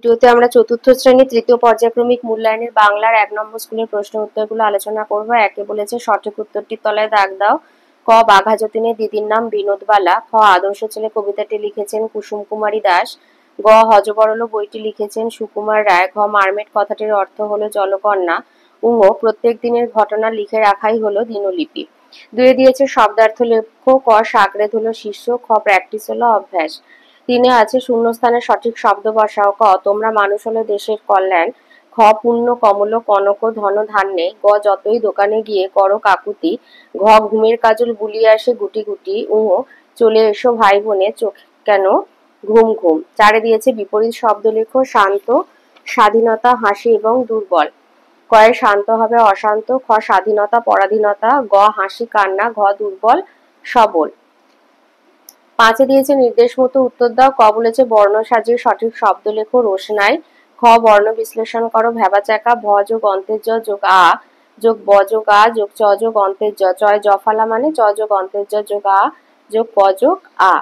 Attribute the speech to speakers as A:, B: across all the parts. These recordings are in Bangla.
A: ভিডিওতে আমরা চতুর্থ শ্রেণীর তৃতীয় পর্যায়ক্রমিক মূল্যায়নের বাংলার 1 নম্বর স্কুলের প্রশ্ন উত্তরগুলো আলোচনা করব। একে বলেছে সঠিক উত্তরটির তলায় দাগ দাও। ক বাঘা যতীনের দিদির নাম বিনোদবালা। খ আদর্শ ছেলে কবিতাটি লিখেছেন কুসুম কুমারী দাস। গ হযবরল বইটি লিখেছেন সুকুমার রায়। ঘ মারমেট কথাটির অর্থ হলো জলকন্যা। উঙ প্রত্যেক দিনের ঘটনা লিখে রাখাই হলো দিনলিপি। দুয়ে দিয়েছে শব্দার্থ লেখ্য। ক সাগরেদ হলো শিষ্য। খ প্র্যাকটিস হলো অভ্যাস। তিনে আছে শূন্যস্থানে সঠিক শব্দ বসাও। ক তোমরা মানুষ হলে দেশের কল্যাণ। খ পুণ্য কমল কনক ধন ধান্যে। গ যতই দোকানে গিয়ে করো কাকুতি। ঘ ঘুমের কাজল বুলিয়ে আসে গুটি গুটি। উঙ চলে এসো ভাই বোনে চোখ কেন ঘুম ঘুম। চারে দিয়েছে বিপরীত শব্দ লেখো। শান্ত স্বাধীনতা হাসি এবং দুর্বল। কয়ে শান্ত হবে অশান্ত। খ স্বাধীনতা পরাধীনতা। গ হাসি কান্না। ঘ দুর্বল সবল। পাঁচে দিয়েছে নির্দেশ মতো উত্তর দাও। ক বলেছে বর্ণ সাজিয়ে সঠিক শব্দ লেখো রোশনাই। খ বর্ণ বিশ্লেষণ করো ভ্যাবাচাকা। ভ যোগ অন্তের জ যোগ আ যোগ ব যোগ আ যোগ চ যোগ অন্তের জ। চয় জফালা মানে চ যোগ অন্তের জ যোগ আ যোগ প যোগ আ।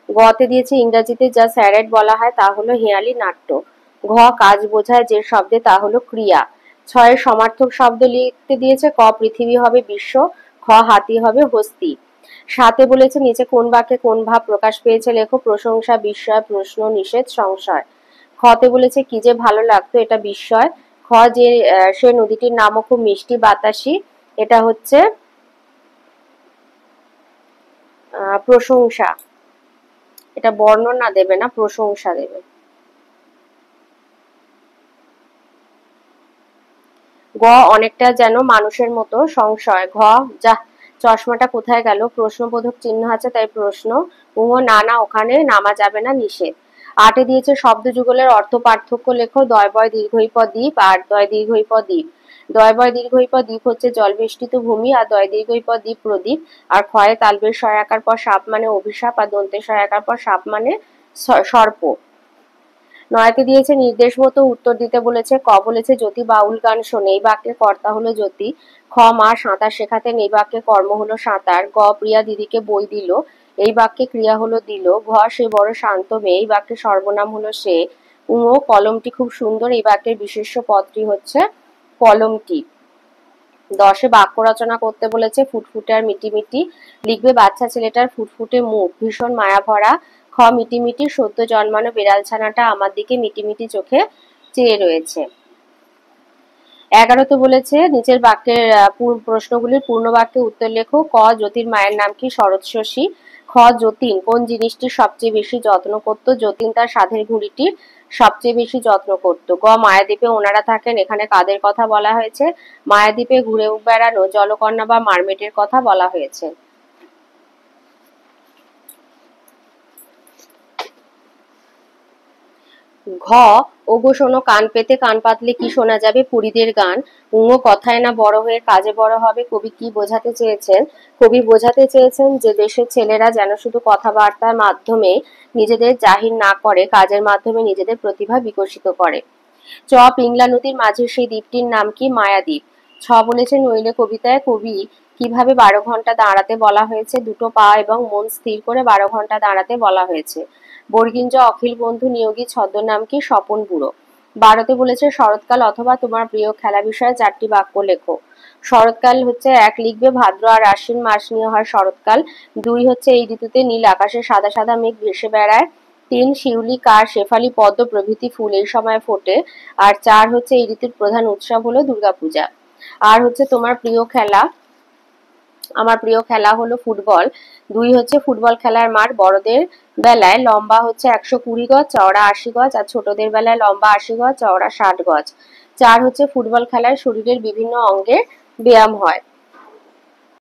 A: গতে দিয়েছে ইংরাজিতে যা স্যারেট বলা হয় তা হলো হেঁয়ালি নাট্য। ঘ কাজ বোঝায় যে শব্দে তা হলো ক্রিয়া। ছয়ের সমার্থক শব্দ লিখতে দিয়েছে। ক পৃথিবী হবে বিশ্ব। খ হাতি হবে হস্তি। সাথে বলেছে নিচে কোন বাক্যে কোন ভাব প্রকাশ পেয়েছে লেখো। প্রশংসা বিস্ময় প্রশ্ন নিষেধ সংশয়। খতে বলেছে কি যে ভালো লাগতো এটা বিস্ময়। খ যে সে নদীটির নামও খুব মিষ্টি বাতাসি এটা হচ্ছে প্রশংসা। এটা বর্ণনা দেবে না প্রশংসা দেবে। গ অনেকটা যেন মানুষের মতো সংশয়। ঘ যা চশমাটা কোথায় গেল প্রশ্নবোধক চিহ্ন আছে তাই প্রশ্ন। উঙ না না ওখানে নামা যাবে না নিষেধ। আটে দিয়েছে শব্দ যুগলের অর্থ পার্থক্য লেখো। দয় বয় দীর্ঘই প দ্বীপ আর দয় দীর্ঘই প দ্বীপ। দয় বয় দীর্ঘই প দ্বীপ হচ্ছে জলবেষ্টিত ভূমি আর দয় দীর্ঘই প দ্বীপ প্রদীপ। আর ক্ষয়ে তালবের সহায়কার পর সাপ মানে অভিশাপ আর দন্তের সহায়কার পর সাপ মানে সর্প। নয়তে দিয়েছে নির্দেশ মতো উত্তর দিতে বলেছে। ক বলেছে জ্যোতি বাউল গান শোনে এই বাক্যে কর্তা হলো জ্যোতি। খ মা সাঁতার শেখাতেন এই বাক্যে কর্ম হলো সাঁতার। গ প্রিয়া দিদিকে বই দিল এই বাক্যে ক্রিয়া হলো দিল। ঘ সে বড় শান্ত মেয়ে এই বাক্যে সর্বনাম হলো সে। উঙ কলমটি খুব সুন্দর এই বাক্যের বিশেষ্য পদটি হচ্ছে কলমটি। 10 বাক্য রচনা করতে বলেছে। ফুটফুটে আর মিটিমিটি লিখবে বাচ্চা ছেলেটার ফুটফুটে মুখ ভীষণ মায়া ভরা। খ মিটিমিটি সদ্য জন্মানো বিড়াল ছানাটা আমার দিকে মিটিমিটি চোখে চেয়ে রয়েছে। 11তে বলেছে নিচের বাক্যের প্রশ্নগুলির পূর্ণ বাক্যে উত্তর লেখো। ক যতীন মায়ের নাম কি শরৎ শশী। খ যতীন কোন জিনিসটির সবচেয়ে বেশি যত্ন করত। যতীন তার সাধের ঘুড়িটির সবচেয়ে বেশি যত্ন করত। গ মায়াদ্বীপে ওনারা থাকেন এখানে কাদের কথা বলা হয়েছে। মায়াদ্বীপে ঘুরে বেড়ানো জলকন্যা বা মারমেটের কথা বলা হয়েছে। ঘ ওগো শোনো কান পেতে কান পাতলে কি শোনা যাবে পুরীদের গান। উঙ কথায় না বড় হয়ে কাজে বড় হবে। কবি কি বোঝাতে চেয়েছেন। কবি বোঝাতে চেয়েছেন যে দেশের ছেলেরা যেন শুধু কথাবার্তার মাধ্যমে নিজেদের জাহির না করে কাজের মাধ্যমে নিজেদের প্রতিভা বিকশিত করে। চ পিংলা নদীর মাঝে সেই দ্বীপটির নাম কি মায়াদ্বীপ। ছ বলেছে নইলে কবিতায় কবি কিভাবে 12 ঘন্টা দাঁড়াতে বলা হয়েছে। দুটো পা এবং মন স্থির করে 12 ঘন্টা দাঁড়াতে বলা হয়েছে। বর্গিঞ্জ অখিল বন্ধু নিয়োগী ছদ্মনাম কি স্বপন বুড়ো। 12তে বলেছে শরৎকাল অথবা তোমার প্রিয় খেলা বিষয়ে 4টি বাক্য লেখো। শরৎকাল হচ্ছে 1 লিখবে ভাদ্র আর আশ্বিন মাস নিয়ে হয় শরৎকাল। 2 হচ্ছে এই ঋতুতে নীল আকাশে সাদা সাদা মেঘ ভেসে বেড়ায়। 3 শিউলি কার শেফালি পদ্ম প্রভৃতি ফুল এই সময় ফোটে। আর 4 হচ্ছে এই ঋতুর প্রধান উৎসব হলো দুর্গাপূজা। আর হচ্ছে তোমার প্রিয় খেলা। আমার প্রিয় খেলা হলো ফুটবল। 2 হচ্ছে ফুটবল খেলার মাঠ বড়দের বেলায় লম্বা হচ্ছে 120 গজ চওড়া 80 গজ আর ছোটদের বেলায় লম্বা 80 গজ চওড়া 60 গজ। 4 হচ্ছে ফুটবল খেলায় শরীরের বিভিন্ন অঙ্গে ব্যায়াম হয়।